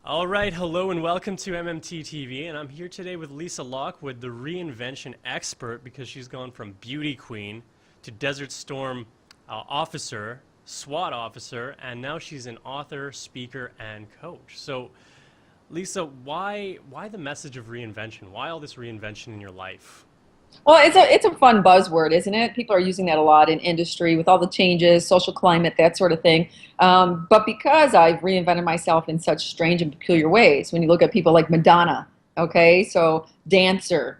All right, hello and welcome to MMT TV, and I'm here today with Lisa Lockwood, the reinvention expert, because she's gone from beauty queen to Desert Storm officer, SWAT officer, and now she's an author, speaker, and coach. So, Lisa, why the message of reinvention? Why all this reinvention in your life? Well, it's a fun buzzword, isn't it? People are using that a lot in industry with all the changes, social climate, that sort of thing. But because I've reinvented myself in such strange and peculiar ways, when you look at people like Madonna, okay, so dancer,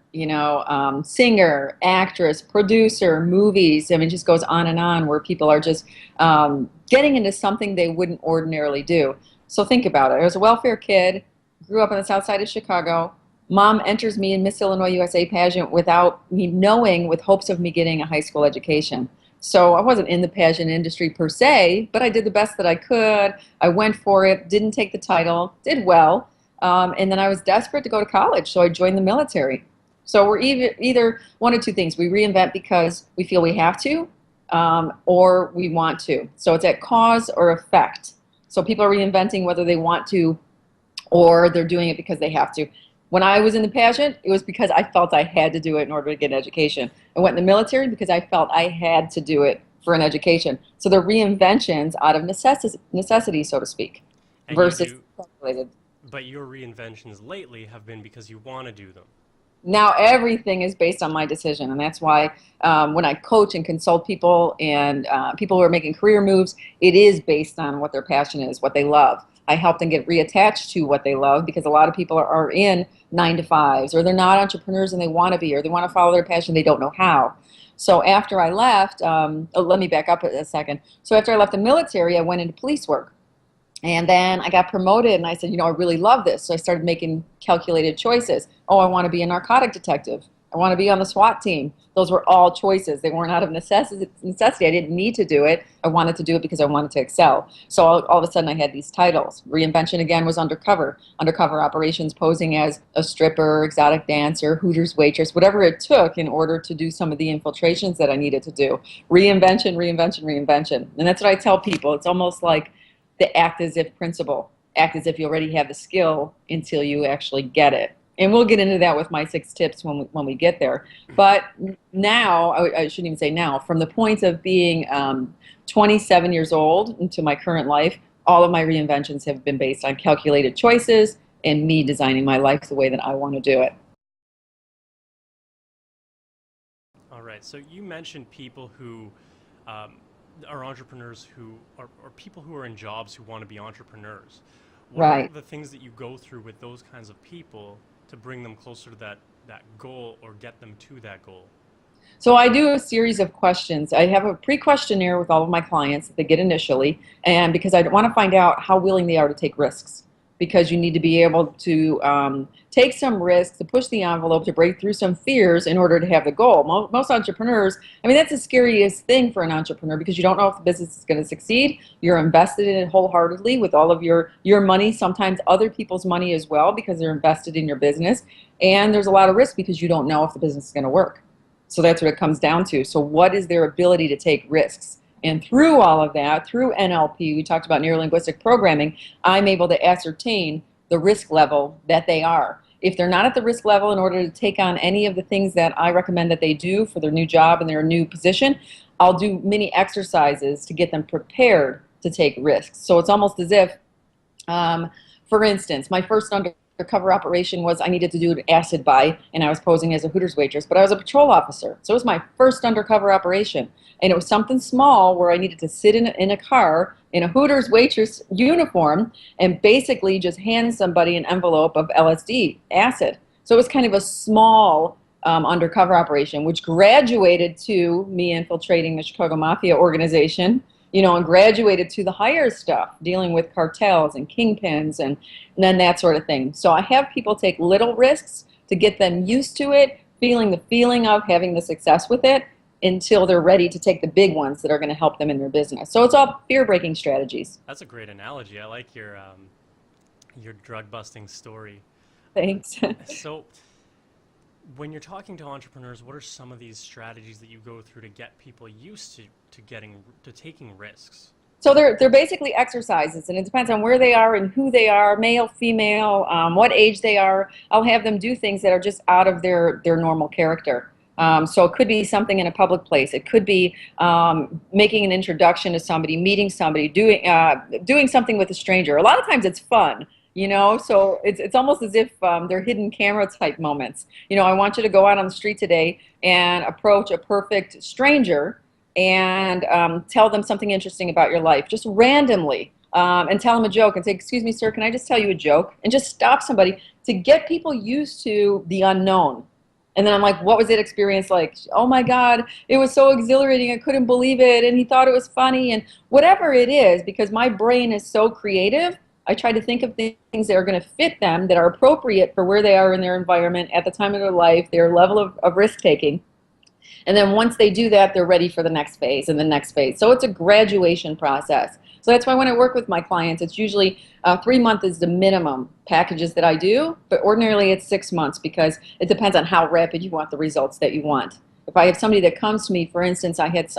singer, actress, producer, movies. I mean, it just goes on, where people are just getting into something they wouldn't ordinarily do. So think about it. I was a welfare kid, grew up on the south side of Chicago. Mom enters me in Miss Illinois USA pageant without me knowing, with hopes of me getting a high school education. So I wasn't in the pageant industry per se, but I did the best that I could. I went for it, didn't take the title, did well, and then I was desperate to go to college, so I joined the military. So we're either one of two things. We reinvent because we feel we have to, or we want to. So it's at cause or effect. So people are reinventing whether they want to or they're doing it because they have to. When I was in the pageant, it was because I felt I had to do it in order to get an education. I went in the military because I felt I had to do it for an education. So they're reinventions out of necessity, so to speak, And you versus do, calculated. but your reinventions lately have been because you want to do them. Now everything is based on my decision, and that's why when I coach and consult people and people who are making career moves, it is based on what their passion is, what they love. I help them get reattached to what they love, because a lot of people are in 9 to 5s, or they're not entrepreneurs and they want to be, or they want to follow their passion, they don't know how. So after I left, let me back up a second. So after I left the military, I went into police work. And then I got promoted, and I said, I really love this. So I started making calculated choices. Oh, I want to be a narcotic detective. I want to be on the SWAT team. Those were all choices. They weren't out of necessity. I didn't need to do it. I wanted to do it because I wanted to excel. So all of a sudden I had these titles. Reinvention again was undercover. Undercover operations, posing as a stripper, exotic dancer, Hooters waitress, whatever it took in order to do some of the infiltrations that I needed to do. Reinvention, reinvention, reinvention. And that's what I tell people. It's almost like the act as if principle. Act as if you already have the skill until you actually get it. And we'll get into that with my 6 tips when we get there. But now, I shouldn't even say now, from the point of being 27 years old into my current life, all of my reinventions have been based on calculated choices and me designing my life the way that I want to do it. All right, so you mentioned people who are entrepreneurs, who are people who are in jobs who want to be entrepreneurs. What are Right. the things that you go through with those kinds of people to bring them closer to that goal, or get them to that goal? So I do a series of questions. I have a pre-questionnaire with all of my clients that they get initially, and because I want to find out how willing they are to take risks, because you need to be able to take some risks, to push the envelope, to break through some fears in order to have the goal. Most entrepreneurs, I mean, that's the scariest thing for an entrepreneur, because you don't know if the business is going to succeed. You're invested in it wholeheartedly with all of your money, sometimes other people's money as well, because they're invested in your business. And there's a lot of risk because you don't know if the business is going to work. So that's what it comes down to. So what is their ability to take risks? And through all of that, through NLP, we talked about Neurolinguistic Programming, I'm able to ascertain the risk level that they are. If they're not at the risk level in order to take on any of the things that I recommend that they do for their new job and their new position, I'll do mini exercises to get them prepared to take risks. So it's almost as if, for instance, my first undercover operation was I needed to do an acid buy, and I was posing as a Hooters waitress, but I was a patrol officer. So it was my first undercover operation. And it was something small where I needed to sit in a car in a Hooters waitress uniform and basically just hand somebody an envelope of LSD, acid. So it was kind of a small undercover operation, which graduated to me infiltrating the Chicago Mafia organization, and graduated to the higher stuff, dealing with cartels and kingpins and then that sort of thing. So I have people take little risks to get them used to it, feeling the feeling of having the success with it, until they're ready to take the big ones that are going to help them in their business. So it's all fear-breaking strategies. That's a great analogy. I like your drug busting story. Thanks. So when you're talking to entrepreneurs, what are some of these strategies that you go through to get people used to taking risks? So they're basically exercises, and it depends on where they are and who they are, male, female, what age they are. I'll have them do things that are just out of their normal character. So it could be something in a public place. It could be making an introduction to somebody, meeting somebody, doing something with a stranger. A lot of times it's fun, you know. So it's almost as if they're hidden camera type moments. You know, I want you to go out on the street today and approach a perfect stranger and tell them something interesting about your life, just randomly, and tell them a joke and say, "Excuse me, sir, can I just tell you a joke?" And just stop somebody to get people used to the unknown. And then I'm like, "What was that experience like?" "Oh my God, it was so exhilarating. I couldn't believe it. And he thought it was funny." And whatever it is, because my brain is so creative, I try to think of things that are going to fit them, that are appropriate for where they are in their environment at the time of their life, their level of risk taking. And then once they do that, they're ready for the next phase and the next phase. So it's a graduation process. So that's why when I work with my clients, it's usually 3 months is the minimum packages that I do, but ordinarily it's 6 months because it depends on how rapid you want the results that you want. If I have somebody that comes to me, for instance, I had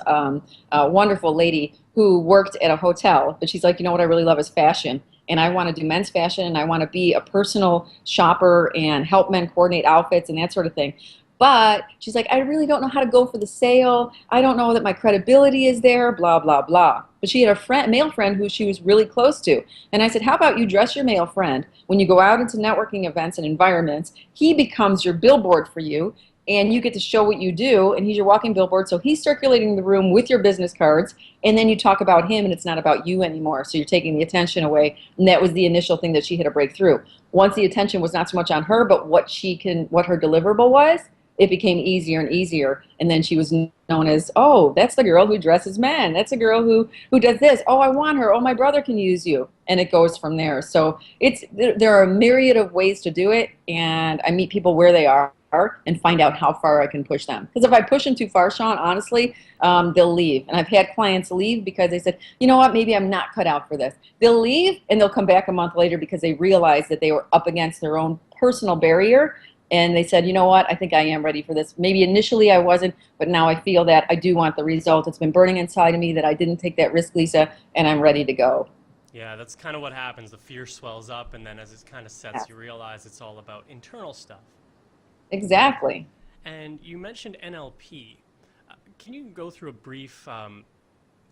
a wonderful lady who worked at a hotel, but she's like, "You know what I really love is fashion. And I want to do men's fashion, and I want to be a personal shopper and help men coordinate outfits and that sort of thing." But she's like, "I really don't know how to go for the sale. I don't know that my credibility is there, blah, blah, blah." But she had a male friend who she was really close to. And I said, "How about you dress your male friend? When you go out into networking events and environments, he becomes your billboard for you, and you get to show what you do, and he's your walking billboard. So he's circulating the room with your business cards, and then you talk about him, and it's not about you anymore. So you're taking the attention away." And that was the initial thing that she had a breakthrough. Once the attention was not so much on her, but what her deliverable was, it became easier and easier. And then she was known as, "Oh, that's the girl who dresses men. That's the girl who does this. Oh, I want her. Oh, my brother can use you." And it goes from there. So there are a myriad of ways to do it, and I meet people where they are and find out how far I can push them. Because if I push them too far, Shaun, honestly, they'll leave. And I've had clients leave because they said, "You know what, maybe I'm not cut out for this." They'll leave and they'll come back a month later because they realized that they were up against their own personal barrier. And they said, "You know what, I think I am ready for this. Maybe initially I wasn't, but now I feel that I do want the result. It's been burning inside of me that I didn't take that risk, Lisa, and I'm ready to go." Yeah, that's kind of what happens. The fear swells up, and then as it kind of sets, you realize it's all about internal stuff. Exactly. And you mentioned NLP. Can you go through a brief,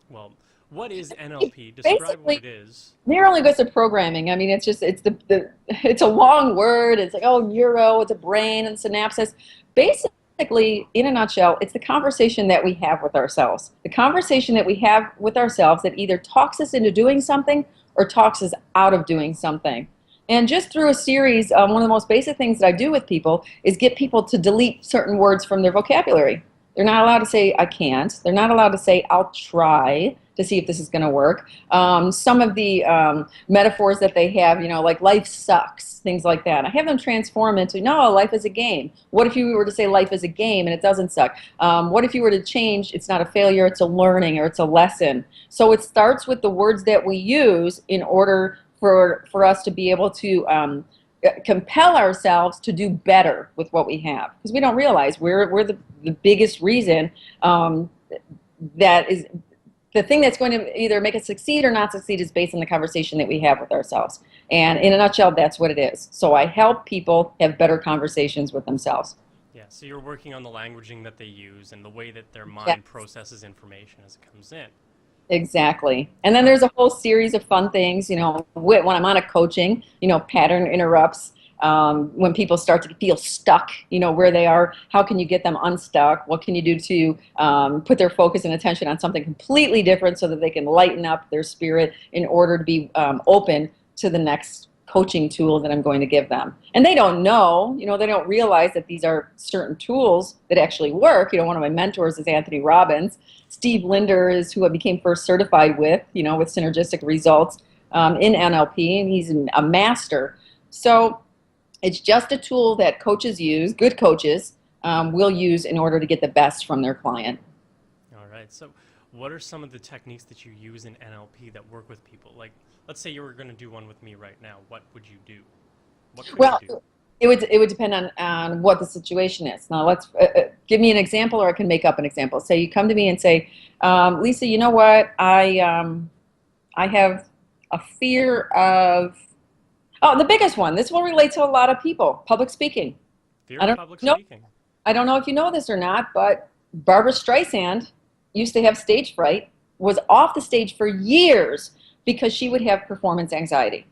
well, what is NLP? Describe what it is. Neurolinguistic programming. I mean, it's it's a long word. It's like, oh, neuro, it's a brain and synapses. Basically, in a nutshell, it's the conversation that we have with ourselves. The conversation that we have with ourselves that either talks us into doing something or talks us out of doing something. And just through a series, one of the most basic things that I do with people is get people to delete certain words from their vocabulary. They're not allowed to say, "I can't." They're not allowed to say, "I'll try to see if this is going to work." Some of the metaphors that they have, you know, like "life sucks," things like that. I have them transform into, "No, life is a game." What if you were to say life is a game and it doesn't suck? What if you were to change, it's not a failure, it's a learning or it's a lesson? So it starts with the words that we use in order for us to be able to compel ourselves to do better with what we have, because we don't realize we're the biggest reason that is the thing that's going to either make us succeed or not succeed is based on the conversation that we have with ourselves. And in a nutshell, that's what it is. So I help people have better conversations with themselves. Yeah, so you're working on the languaging that they use and the way that their mind processes information as it comes in. Exactly. And then there's a whole series of fun things, you know, when I'm on a coaching, you know, pattern interrupts. When people start to feel stuck, you know, where they are, how can you get them unstuck? What can you do to put their focus and attention on something completely different so that they can lighten up their spirit in order to be open to the next coaching tool that I'm going to give them. And they don't know, you know, they don't realize that these are certain tools that actually work. You know, one of my mentors is Anthony Robbins. Steve Linder is who I became first certified with, you know, with synergistic results in NLP, and he's a master. So it's just a tool that coaches use, good coaches will use in order to get the best from their client. All right. So what are some of the techniques that you use in NLP that work with people? Like, let's say you were going to do one with me right now. What would you do? What could you do? It would depend on what the situation is. Now, let's give me an example, or I can make up an example. Say you come to me and say, "Lisa, you know what? I have a fear of, oh, the biggest one. This will relate to a lot of people, public speaking. Fear I of don't public know. speaking. I don't know if you know this or not, but Barbara Streisand used to have stage fright, was off the stage for years because she would have performance anxiety.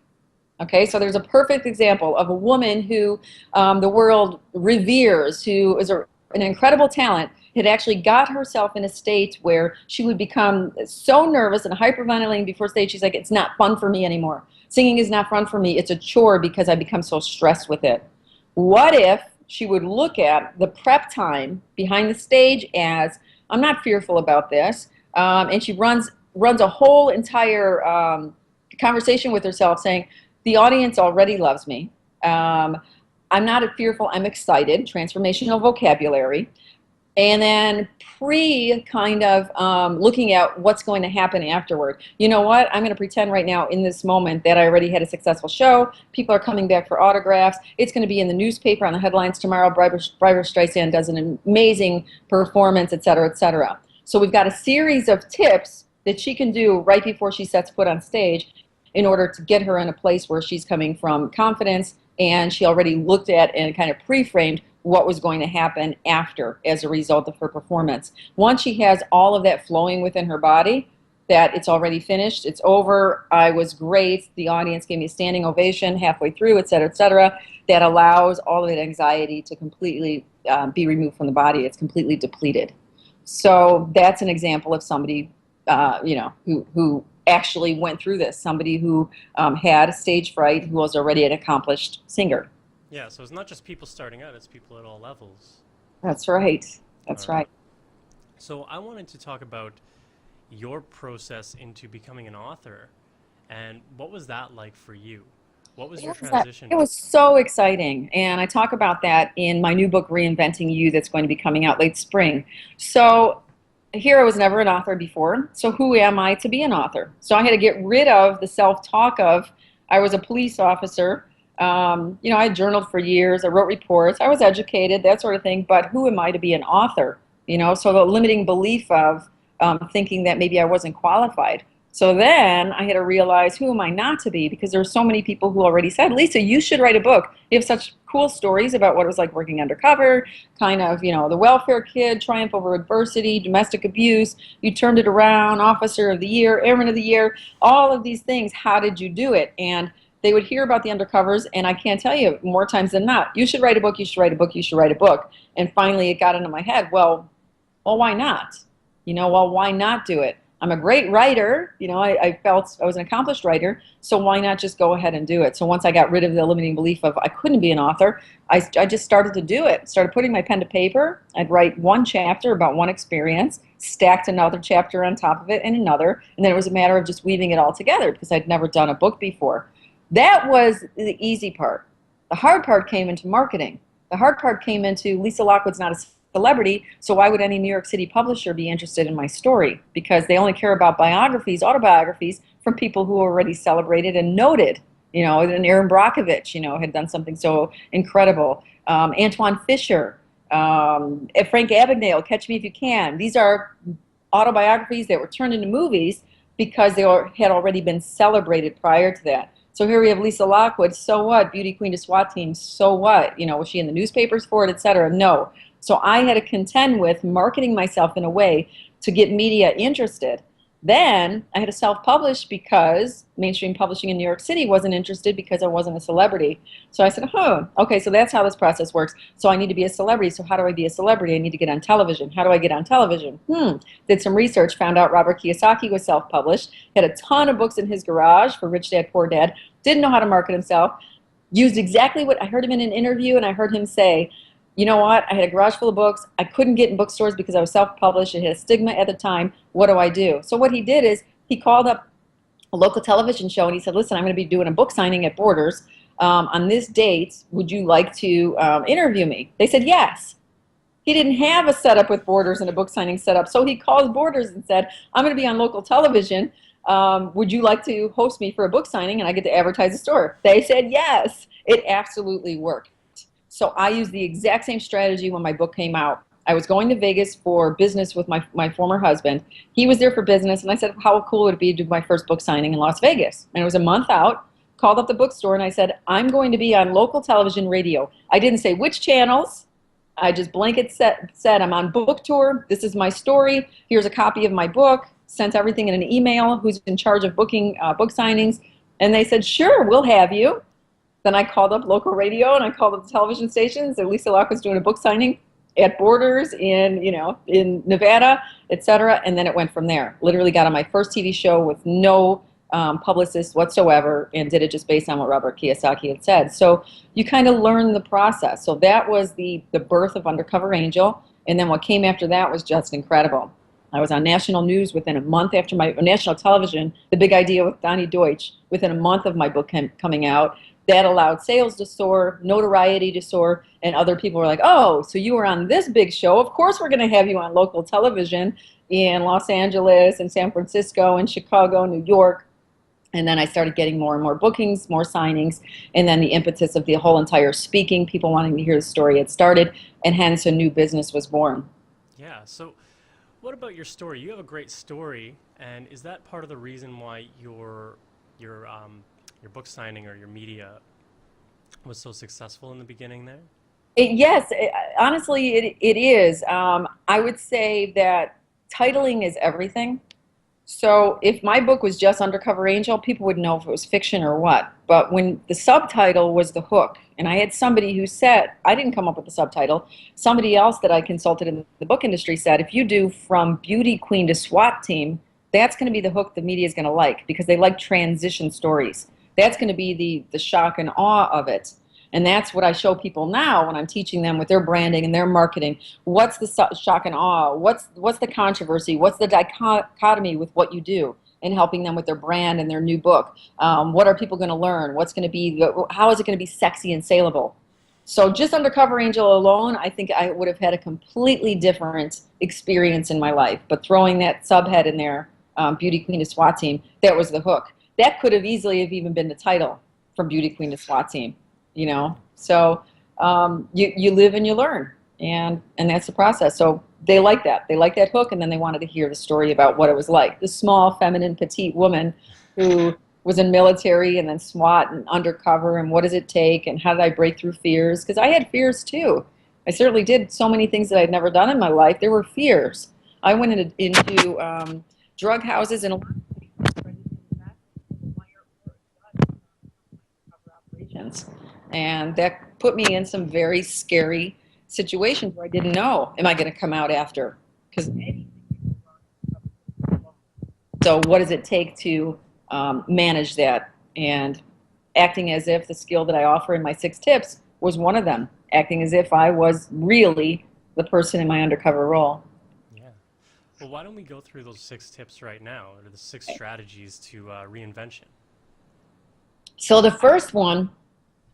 Okay, so there's a perfect example of a woman who the world reveres, who is an incredible talent, had actually got herself in a state where she would become so nervous and hyperventilating before stage. She's like, it's not fun for me anymore. Singing is not fun for me. It's a chore because I become so stressed with it. What if she would look at the prep time behind the stage as, I'm not fearful about this, and she runs a whole entire conversation with herself saying, the audience already loves me. I'm not fearful, I'm excited, transformational vocabulary. And then kind of looking at what's going to happen afterward. You know what? I'm going to pretend right now in this moment that I already had a successful show. People are coming back for autographs. It's going to be in the newspaper on the headlines tomorrow. Barbara Streisand does an amazing performance, et cetera, et cetera. So we've got a series of tips that she can do right before she sets foot on stage in order to get her in a place where she's coming from confidence, and she already looked at and kind of pre-framed what was going to happen after as a result of her performance. Once she has all of that flowing within her body, that it's already finished, it's over, I was great, the audience gave me a standing ovation halfway through, et cetera, that allows all of that anxiety to completely be removed from the body. It's completely depleted. So that's an example of somebody who actually went through this, somebody who had stage fright, who was already an accomplished singer. Yeah, so it's not just people starting out, it's people at all levels. That's right. That's right. So I wanted to talk about your process into becoming an author, and what was that like for you? What was your transition? It was so exciting, and I talk about that in my new book, Reinventing You, that's going to be coming out late spring. So here, I was never an author before, so who am I to be an author? So I had to get rid of the self-talk of, I was a police officer, I had journaled for years, I wrote reports, I was educated, that sort of thing, but who am I to be an author? So the limiting belief of thinking that maybe I wasn't qualified. So then I had to realize, who am I not to be? Because there were so many people who already said, Lisa, you should write a book. You have such cool stories about what it was like working undercover, kind of, the welfare kid, triumph over adversity, domestic abuse. You turned it around, officer of the year, airman of the year, all of these things. How did you do it? And they would hear about the undercovers, and I can't tell you more times than not, you should write a book, you should write a book, you should write a book. And finally it got into my head, well, why not? Why not do it? I'm a great writer, I felt I was an accomplished writer, so why not just go ahead and do it? So once I got rid of the limiting belief of I couldn't be an author, I just started to do it. Started putting my pen to paper. I'd write one chapter about one experience, stacked another chapter on top of it and another, and then it was a matter of just weaving it all together because I'd never done a book before. That was the easy part. The hard part came into marketing. The hard part came into Lisa Lockwood's not a celebrity, so why would any New York City publisher be interested in my story? Because they only care about biographies, autobiographies from people who are already celebrated and noted. And Aaron Brockovich, had done something so incredible. Antoine Fisher, Frank Abagnale, Catch Me If You Can. These are autobiographies that were turned into movies because they had already been celebrated prior to that. So here we have Lisa Lockwood, so what? Beauty queen to SWAT Team, so what? Was she in the newspapers for it, et cetera? No. So I had to contend with marketing myself in a way to get media interested. Then I had to self-publish because mainstream publishing in New York City wasn't interested because I wasn't a celebrity. So I said, okay, so that's how this process works. So I need to be a celebrity. So how do I be a celebrity? I need to get on television. How do I get on television? Did some research, found out Robert Kiyosaki was self-published, had a ton of books in his garage for Rich Dad, Poor Dad, didn't know how to market himself, used exactly what I heard him in an interview, and I heard him say, you know what, I had a garage full of books. I couldn't get in bookstores because I was self-published. It had a stigma at the time. What do I do? So what he did is he called up a local television show and he said, listen, I'm going to be doing a book signing at Borders on this date. Would you like to interview me? They said yes. He didn't have a setup with Borders and a book signing setup. So he called Borders and said, I'm going to be on local television. Would you like to host me for a book signing and I get to advertise the store? They said yes. It absolutely worked. So I used the exact same strategy when my book came out. I was going to Vegas for business with my former husband. He was there for business, and I said, how cool would it be to do my first book signing in Las Vegas? And it was a month out. Called up the bookstore, and I said, I'm going to be on local television radio. I didn't say which channels. I just blanket said, I'm on book tour. This is my story. Here's a copy of my book. Sent everything in an email. Who's in charge of booking book signings? And they said, sure, we'll have you. Then I called up local radio, and I called up the television stations. And Lisa Lockwood was doing a book signing at Borders in Nevada, etc. And then it went from there. Literally got on my first TV show with no publicist whatsoever, and did it just based on what Robert Kiyosaki had said. So you kind of learn the process. So that was the birth of Undercover Angel, and then what came after that was just incredible. I was on national news within a month after national television, The Big Idea with Donnie Deutsch, within a month of my book coming out. That allowed sales to soar, notoriety to soar, and other people were like, oh, so you were on this big show. Of course we're going to have you on local television in Los Angeles and San Francisco and Chicago, New York. And then I started getting more and more bookings, more signings, and then the impetus of the whole entire speaking, people wanting to hear the story had started, and hence a new business was born. Yeah, so what about your story? You have a great story, and is that part of the reason why your book signing or your media was so successful in the beginning there? Yes, honestly, it is. I would say that titling is everything. So if my book was just Undercover Angel, people would know if it was fiction or what. But when the subtitle was the hook, and I had somebody who said, I didn't come up with the subtitle, somebody else that I consulted in the book industry said, if you do From Beauty Queen to SWAT Team, that's going to be the hook the media is going to like, because they like transition stories. That's going to be the shock and awe of it. And that's what I show people now when I'm teaching them with their branding and their marketing. What's the shock and awe? What's the controversy? What's the dichotomy with what you do? And helping them with their brand and their new book. What are people going to learn? What's going to be? How is it going to be sexy and saleable? So just Undercover Angel alone, I think I would have had a completely different experience in my life. But throwing that subhead in there, Beauty Queen to SWAT Team, that was the hook. That could have easily have even been the title, From Beauty Queen to SWAT Team. So you live and you learn, and that's the process. So they like that. They like that hook, and then they wanted to hear the story about what it was like. The small, feminine, petite woman who was in military and then SWAT and undercover, and what does it take, and how did I break through fears? Because I had fears too. I certainly did so many things that I'd never done in my life. There were fears. I went into drug houses and a lot of operations. And that put me in some very scary situations where I didn't know, am I going to come out after? Because so what does it take to manage that? And acting as if the skill that I offer in my 6 tips was one of them. Acting as if I was really the person in my undercover role. Yeah. Well, why don't we go through those 6 tips right now, or the 6 strategies to reinvention? So the first one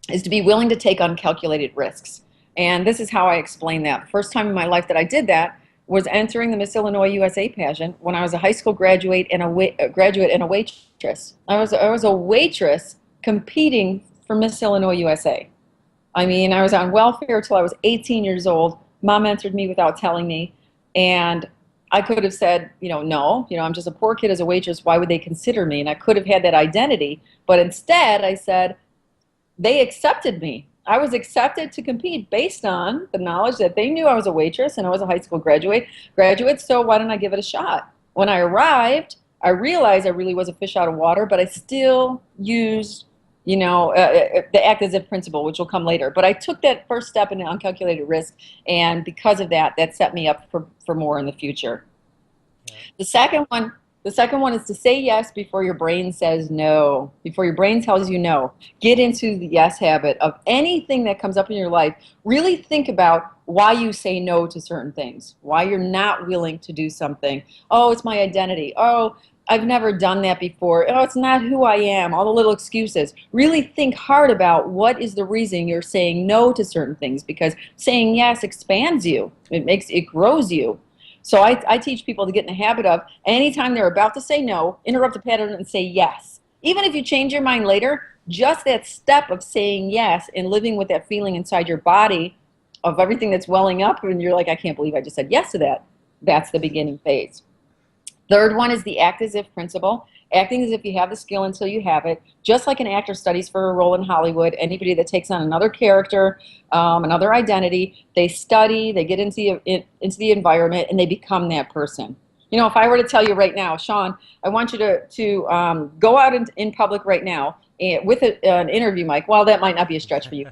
is to be willing to take uncalculated risks. And this is how I explain that. The first time in my life that I did that was entering the Miss Illinois USA pageant when I was a high school graduate and a waitress. I was a waitress competing for Miss Illinois USA. I mean, I was on welfare till I was 18 years old. Mom entered me without telling me, and I could have said, no, I'm just a poor kid as a waitress. Why would they consider me? And I could have had that identity, but instead I said, they accepted me. I was accepted to compete based on the knowledge that they knew I was a waitress and I was a high school graduate, so why didn't I give it a shot? When I arrived, I realized I really was a fish out of water, but I still used, the act as if principle, which will come later. But I took that first step in an uncalculated risk, and because of that, that set me up for more in the future. Yeah. The second one is to say yes before your brain says no, before your brain tells you no. Get into the yes habit of anything that comes up in your life. Really think about why you say no to certain things, why you're not willing to do something. Oh, it's my identity. Oh, I've never done that before. Oh, it's not who I am. All the little excuses. Really think hard about what is the reason you're saying no to certain things, because saying yes expands you. It grows you. So I teach people to get in the habit of, anytime they're about to say no, interrupt the pattern and say yes. Even if you change your mind later, just that step of saying yes and living with that feeling inside your body of everything that's welling up, and you're like, I can't believe I just said yes to that. That's the beginning phase. Third one is the act as if principle. Acting as if you have the skill until you have it. Just like an actor studies for a role in Hollywood, anybody that takes on another character, another identity, they study, they get into the environment, and they become that person. You know, if I were to tell you right now, Shaun, I want you to go out in public right now with an interview mic. Well, that might not be a stretch for you.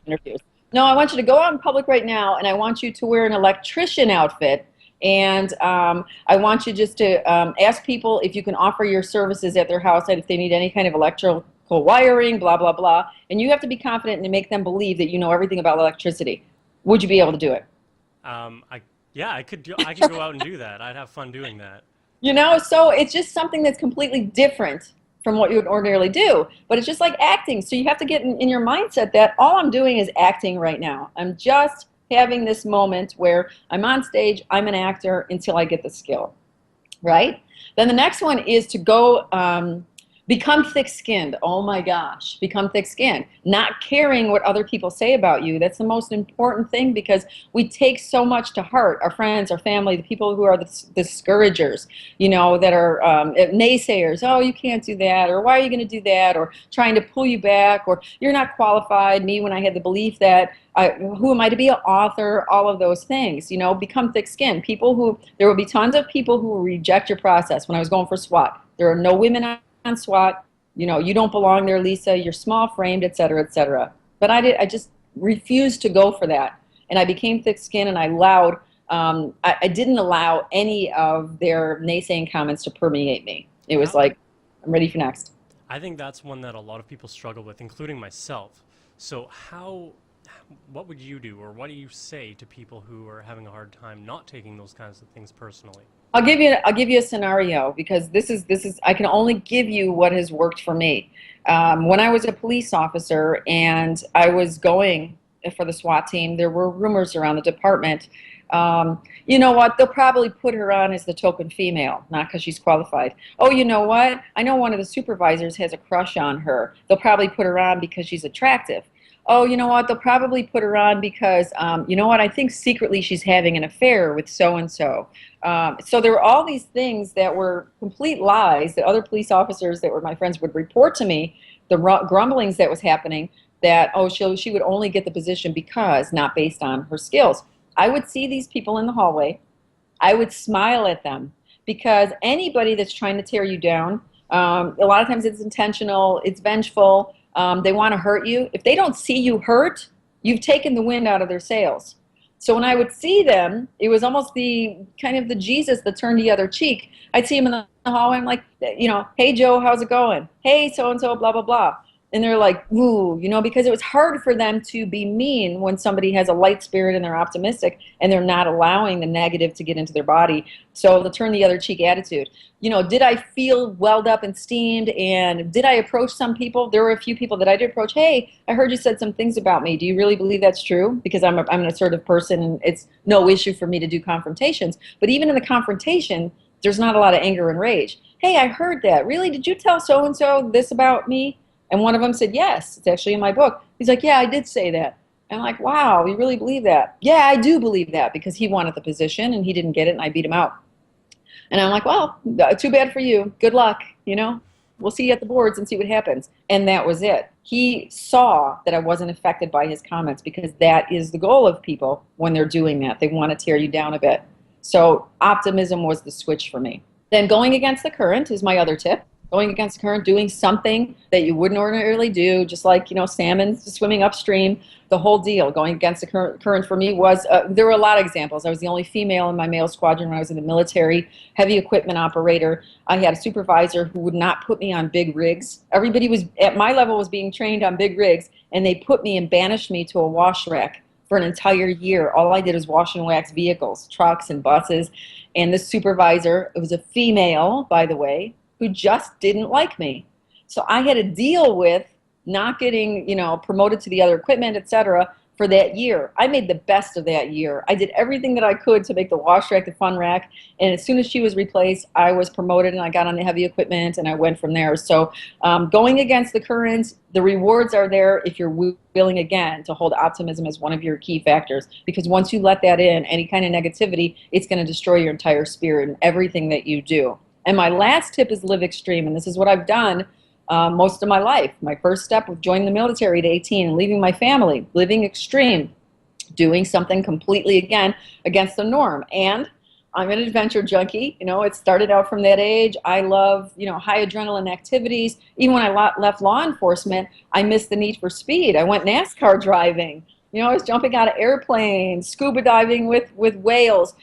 Interviews. No, I want you to go out in public right now, and I want you to wear an electrician outfit. And I want you just to ask people if you can offer your services at their house, and if they need any kind of electrical wiring, blah, blah, blah. And you have to be confident and make them believe that you know everything about electricity. Would you be able to do it? Yeah, I could go out and do that. I'd have fun doing that. You know, so it's just something that's completely different from what you would ordinarily do. But it's just like acting. So you have to get in your mindset that all I'm doing is acting right now. I'm just having this moment where I'm on stage, I'm an actor until I get the skill, right? Then the next one is to go become thick-skinned. Oh my gosh, become thick-skinned. Not caring what other people say about you. That's the most important thing, because we take so much to heart. Our friends, our family, the people who are the discouragers, you know, that are naysayers. Oh, you can't do that, or why are you going to do that, or trying to pull you back, or you're not qualified. Me, when I had the belief that who am I to be an author, all of those things, you know, become thick-skinned. There will be tons of people who will reject your process. When I was going for SWAT, there are no women on SWAT, you know, you don't belong there, Lisa, you're small-framed, et cetera, et cetera. But I just refused to go for that. And I became thick-skinned, and I didn't allow any of their naysaying comments to permeate me. It was like, I'm ready for next. I think that's one that a lot of people struggle with, including myself. So what would you do, or what do you say to people who are having a hard time not taking those kinds of things personally? I'll give you a scenario, because this is I can only give you what has worked for me. When I was a police officer and I was going for the SWAT team, there were rumors around the department. You know what? They'll probably put her on as the token female, not because she's qualified. Oh, you know what? I know one of the supervisors has a crush on her. They'll probably put her on because she's attractive. Oh, you know what? They'll probably put her on because, you know what? I think secretly she's having an affair with so-and-so. So there were all these things that were complete lies that other police officers that were my friends would report to me, the grumblings that was happening, that, oh, she would only get the position because, not based on her skills. I would see these people in the hallway. I would smile at them, because anybody that's trying to tear you down, a lot of times it's intentional, it's vengeful. They want to hurt you. If they don't see you hurt, you've taken the wind out of their sails. So when I would see them, it was almost the Jesus that turned the other cheek. I'd see them in the hallway. I'm like, you know, hey, Joe, how's it going? Hey, so-and-so, blah, blah, blah. And they're like, ooh, you know, because it was hard for them to be mean when somebody has a light spirit and they're optimistic and they're not allowing the negative to get into their body. So the turn the other cheek attitude. You know, did I feel welled up and steamed, and did I approach some people? There were a few people that I did approach. Hey, I heard you said some things about me. Do you really believe that's true? Because I'm an assertive person, and it's no issue for me to do confrontations. But even in the confrontation, there's not a lot of anger and rage. Hey, I heard that. Really? Did you tell so-and-so this about me? And one of them said, yes, it's actually in my book. He's like, yeah, I did say that. And I'm like, wow, you really believe that? Yeah, I do believe that, because he wanted the position and he didn't get it, and I beat him out. And I'm like, well, too bad for you. Good luck, you know. We'll see you at the boards and see what happens. And that was it. He saw that I wasn't affected by his comments, because that is the goal of people when they're doing that. They want to tear you down a bit. So optimism was the switch for me. Then going against the current is my other tip. Going against the current, doing something that you wouldn't ordinarily do, just like, you know, salmon swimming upstream, the whole deal. Going against the current for me was, there were a lot of examples. I was the only female in my male squadron when I was in the military, heavy equipment operator. I had a supervisor who would not put me on big rigs. Everybody was at my level was being trained on big rigs, and they put me and banished me to a wash rack for an entire year. All I did was wash and wax vehicles, trucks and buses. And this supervisor, it was a female, by the way, who just didn't like me. So I had to deal with not getting, you know, promoted to the other equipment, etc., for that year. I made the best of that year. I did everything that I could to make the wash rack the fun rack. And as soon as she was replaced, I was promoted and I got on the heavy equipment and I went from there. So going against the current, the rewards are there if you're willing, again, to hold optimism as one of your key factors. Because once you let that in, any kind of negativity, it's going to destroy your entire spirit and everything that you do. And my last tip is live extreme. And this is what I've done most of my life. My first step was joining the military at 18 and leaving my family, living extreme, doing something completely, again, against the norm. And I'm an adventure junkie. You know, it started out from that age. I love, you know, high adrenaline activities. Even when I left law enforcement, I missed the need for speed. I went NASCAR driving. You know, I was jumping out of airplanes, scuba diving with whales,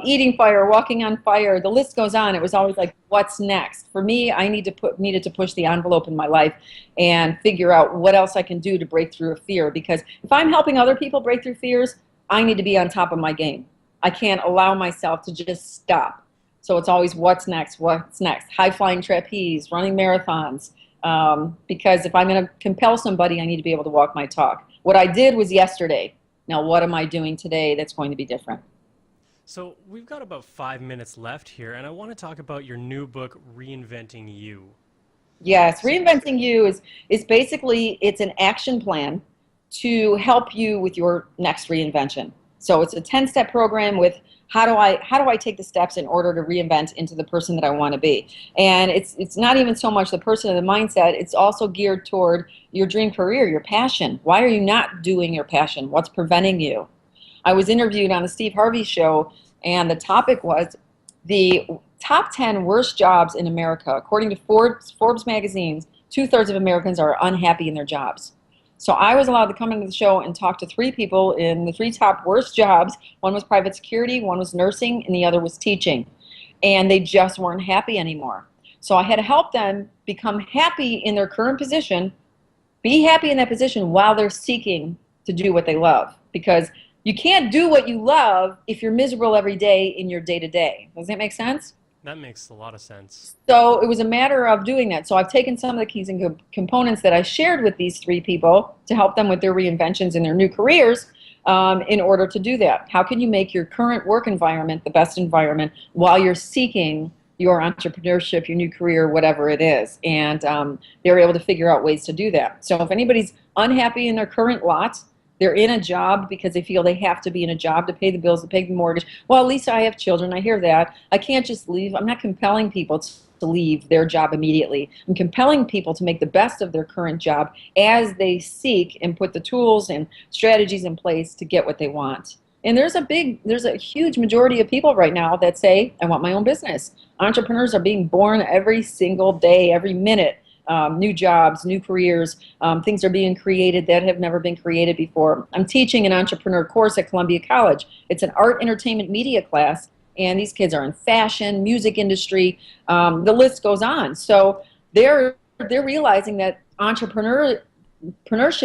eating fire, walking on fire. The list goes on. It was always like, what's next? For me, I needed to push the envelope in my life and figure out what else I can do to break through a fear. Because if I'm helping other people break through fears, I need to be on top of my game. I can't allow myself to just stop. So it's always what's next, what's next. High-flying trapeze, running marathons. Because if I'm going to compel somebody, I need to be able to walk my talk. What I did was yesterday. Now, what am I doing today that's going to be different? So we've got about 5 minutes left here, and I want to talk about your new book, Reinventing You. Yes, Reinventing You is basically, it's an action plan to help you with your next reinvention. So it's a 10-step program with how do I take the steps in order to reinvent into the person that I want to be. And it's not even so much the person or the mindset, it's also geared toward your dream career, your passion. Why are you not doing your passion? What's preventing you? I was interviewed on the Steve Harvey show, and the topic was the top 10 worst jobs in America. According to Forbes magazines, 2/3 of Americans are unhappy in their jobs. So I was allowed to come into the show and talk to 3 people in the 3 top worst jobs. One was private security, one was nursing, and the other was teaching. And they just weren't happy anymore. So I had to help them become happy in their current position, be happy in that position while they're seeking to do what they love. Because you can't do what you love if you're miserable every day in your day-to-day. Does that make sense? That makes a lot of sense. So it was a matter of doing that. So I've taken some of the keys and components that I shared with these 3 people to help them with their reinventions in their new careers in order to do that. How can you make your current work environment the best environment while you're seeking your entrepreneurship, your new career, whatever it is? And they're able to figure out ways to do that. So if anybody's unhappy in their current lot, they're in a job because they feel they have to be in a job to pay the bills, to pay the mortgage. Well, Lisa, I have children. I hear that. I can't just leave. I'm not compelling people to leave their job immediately. I'm compelling people to make the best of their current job as they seek and put the tools and strategies in place to get what they want. And there's a huge majority of people right now that say, I want my own business. Entrepreneurs are being born every single day, every minute. New jobs, new careers, things are being created that have never been created before. I'm teaching an entrepreneur course at Columbia College. It's an art, entertainment, media class, and these kids are in fashion, music industry, the list goes on. So they're realizing that entrepreneurship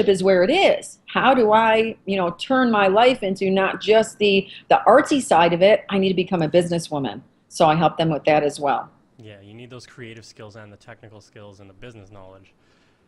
is where it is. How do I, turn my life into not just the artsy side of it? I need to become a businesswoman. So I help them with that as well. Yeah, you need those creative skills and the technical skills and the business knowledge.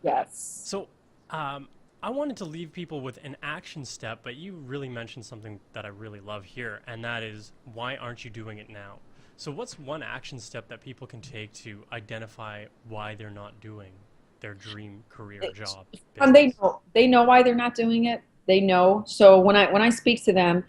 Yes. So I wanted to leave people with an action step, but you really mentioned something that I really love here, and that is, why aren't you doing it now? So what's one action step that people can take to identify why they're not doing their dream career, job, business? They know why they're not doing it. They know. So when I speak to them,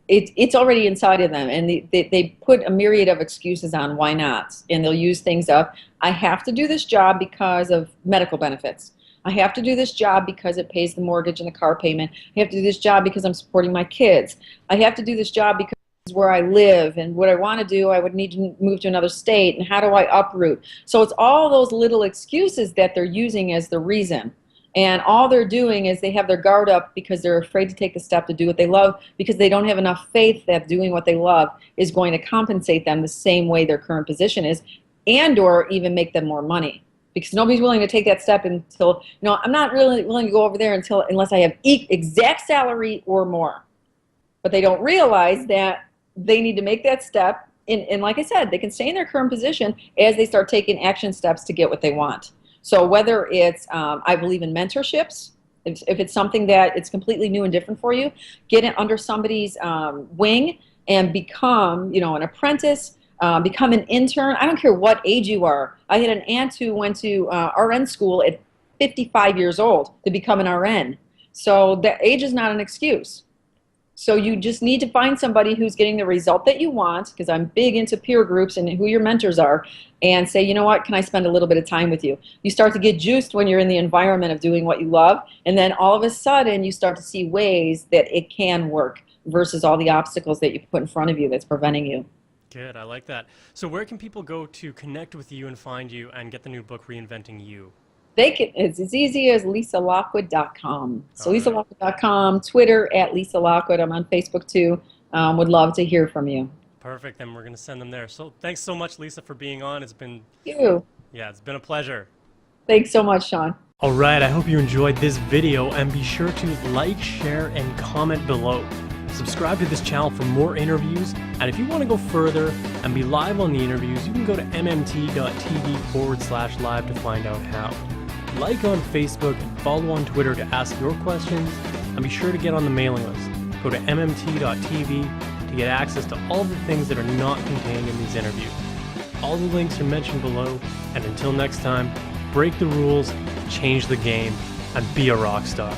it's already inside of them, and they put a myriad of excuses on why not, and they'll use things up. I have to do this job because of medical benefits. I have to do this job because it pays the mortgage and the car payment. I have to do this job because I'm supporting my kids. I have to do this job because it's where I live, and what I want to do, I would need to move to another state, and how do I uproot? So it's all those little excuses that they're using as the reason. And all they're doing is they have their guard up because they're afraid to take the step to do what they love, because they don't have enough faith that doing what they love is going to compensate them the same way their current position is, and or even make them more money. Because nobody's willing to take that step until, I'm not really willing to go over there unless I have exact salary or more. But they don't realize that they need to make that step. And like I said, they can stay in their current position as they start taking action steps to get what they want. So whether it's, I believe in mentorships, If it's something that it's completely new and different for you, get it under somebody's wing and become, an apprentice, become an intern. I don't care what age you are. I had an aunt who went to RN school at 55 years old to become an RN. So the age is not an excuse. So you just need to find somebody who's getting the result that you want, because I'm big into peer groups and who your mentors are, and say, you know what, can I spend a little bit of time with you? You start to get juiced when you're in the environment of doing what you love, and then all of a sudden you start to see ways that it can work versus all the obstacles that you put in front of you that's preventing you. Good, I like that. So where can people go to connect with you and find you and get the new book, Reinventing You? It's as easy as lisalockwood.com. So All right. lisalockwood.com, Twitter at Lisa Lockwood. I'm on Facebook too. Would love to hear from you. Perfect, then we're going to send them there. So thanks so much, Lisa, for being on. It's been it's been a pleasure. Thanks so much, Shaun. All right, I hope you enjoyed this video, and be sure to like, share, and comment below. Subscribe to this channel for more interviews, and if you want to go further and be live on the interviews, you can go to mmt.tv/live to find out how. Like on Facebook and follow on Twitter to ask your questions, and be sure to get on the mailing list. Go to mmt.tv to get access to all the things that are not contained in these interviews. All the links are mentioned below, and until next time, break the rules, change the game, and be a rock star.